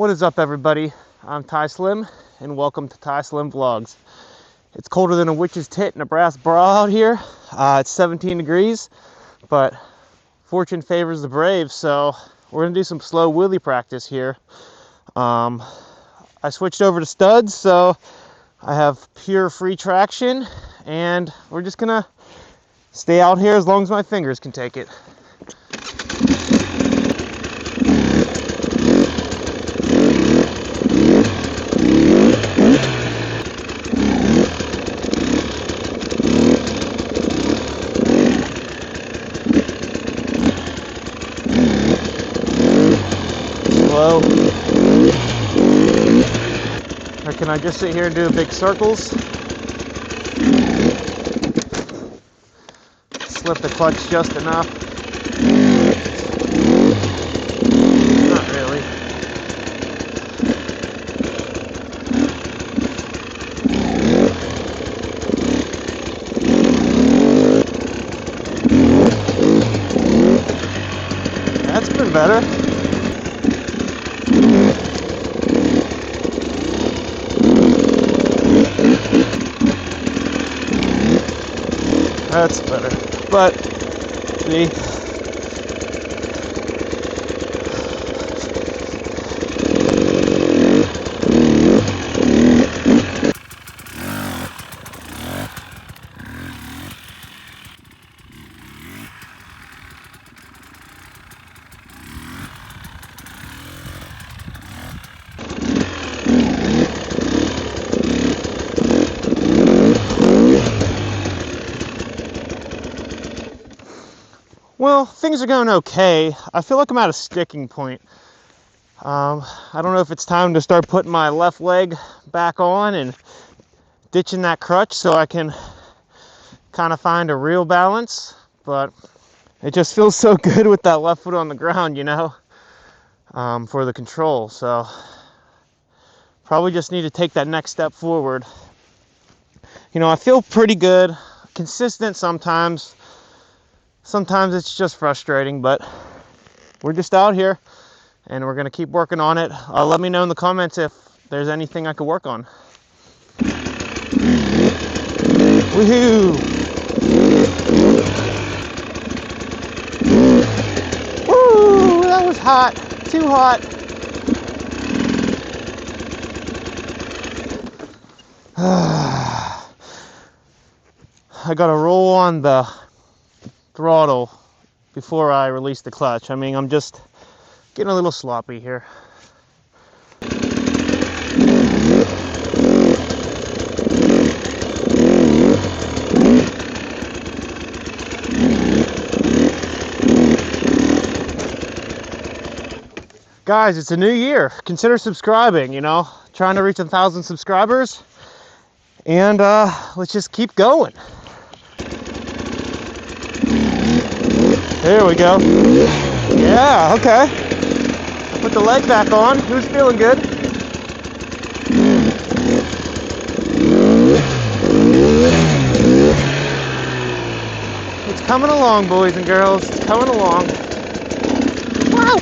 What is up, everybody? I'm Ty Slim, and welcome to Ty Slim Vlogs. It's colder than a witch's tit in a brass bra out here. It's 17 degrees, but fortune favors the brave, so we're gonna do some slow wheelie practice here. I switched over to studs, so I have pure free traction, and we're just gonna stay out here as long as my fingers can take it. Slow. Or can I just sit here and do big circles? Slip the clutch just enough. Not really. That's been better. That's better, but see, well, things are going okay. I feel like I'm at a sticking point. I don't know if it's time to start putting my left leg back on and ditching that crutch so I can kind of find a real balance, but it just feels so good with that left foot on the ground, you know, for the control. So probably just need to take that next step forward. You know, I feel pretty good, consistent sometimes. Sometimes it's just frustrating, but we're just out here and we're going to keep working on it. Let me know in the comments if there's anything I could work on. Woohoo! Woo! That was hot. Too hot. I got to roll on the throttle before I release the clutch. I mean, I'm just getting a little sloppy here. Guys, it's a new year. Consider subscribing, you know, trying to reach 1,000 subscribers, and let's just keep going. There we go. Yeah, okay. Put the leg back on. Who's feeling good? It's coming along, boys and girls. It's coming along. Wow!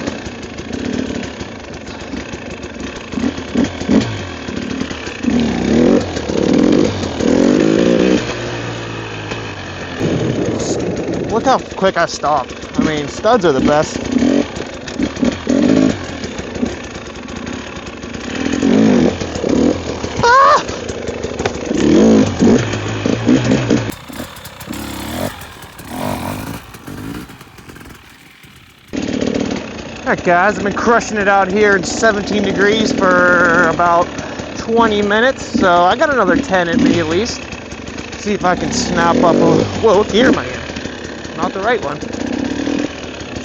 Look how quick I stopped. I mean, studs are the best. Ah! Alright guys, I've been crushing it out here in 17 degrees for about 20 minutes, so I got another 10 in me at least. See if I can snap up a... Whoa, what gear am I in? Not the right one.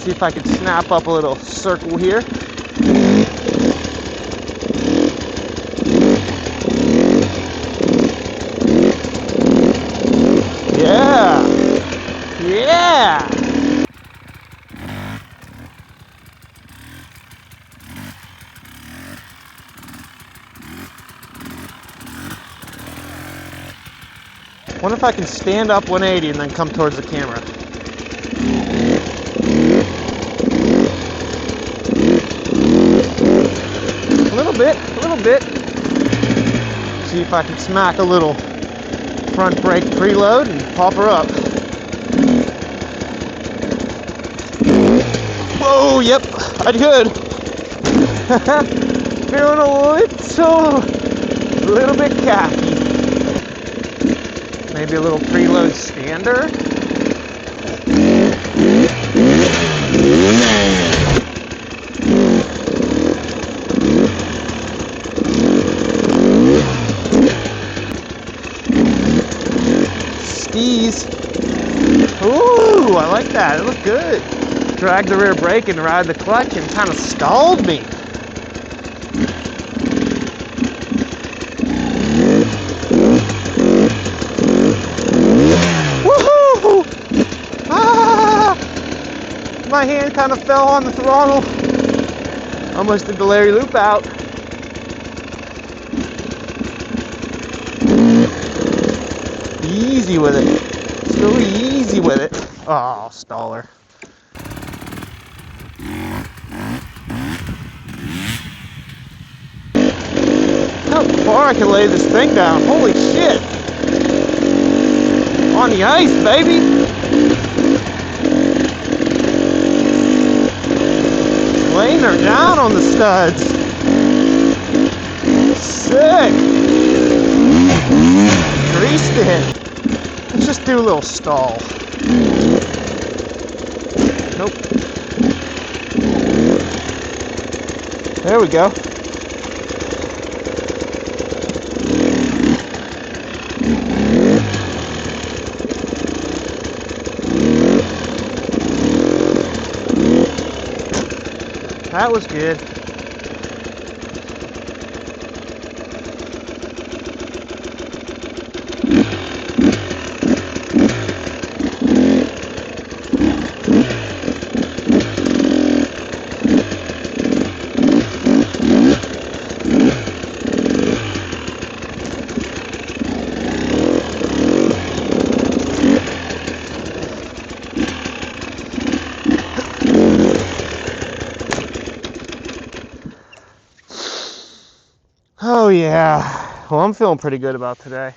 See if I can snap up a little circle here. Yeah! Yeah! Wonder if I can stand up 180 and then come towards the camera. little bit. See if I can smack a little front brake preload and pop her up. Whoa, yep, I could. Feeling a little bit cocky. Maybe a little preload stander. Skis. Ooh, I like that. It looked good. Dragged the rear brake and ride the clutch and kind of stalled me. Woohoo! Ah! My hand kind of fell on the throttle. Almost did the Larry loop out. Easy with it. So easy with it. Oh, staller. How far I can lay this thing down. Holy shit. On the ice, baby. Laying her down on the studs. Sick. Greased it. Let's just do a little stall. Nope. There we go. That was good. Oh yeah, well I'm feeling pretty good about today.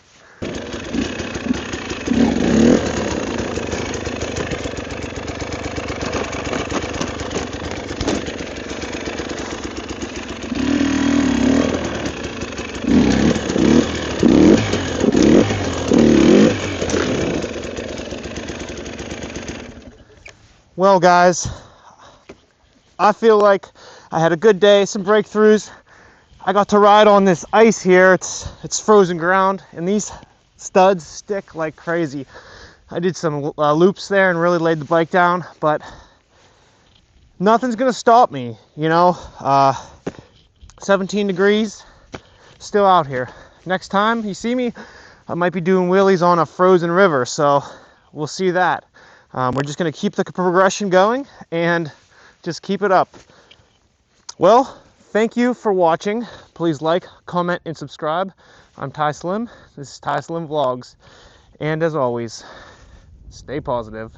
Well guys, I feel like I had a good day, some breakthroughs. I got to ride on this ice here. It's frozen ground, and these studs stick like crazy. I did some loops there and really laid the bike down, but nothing's gonna stop me, you know. 17 degrees, still out here. Next time you see me, I might be doing wheelies on a frozen river, so we'll see that. We're just gonna keep the progression going and just keep it up. Well, thank you for watching. Please like, comment, and subscribe. I'm Ty Slim. This is Ty Slim Vlogs. And as always, stay positive.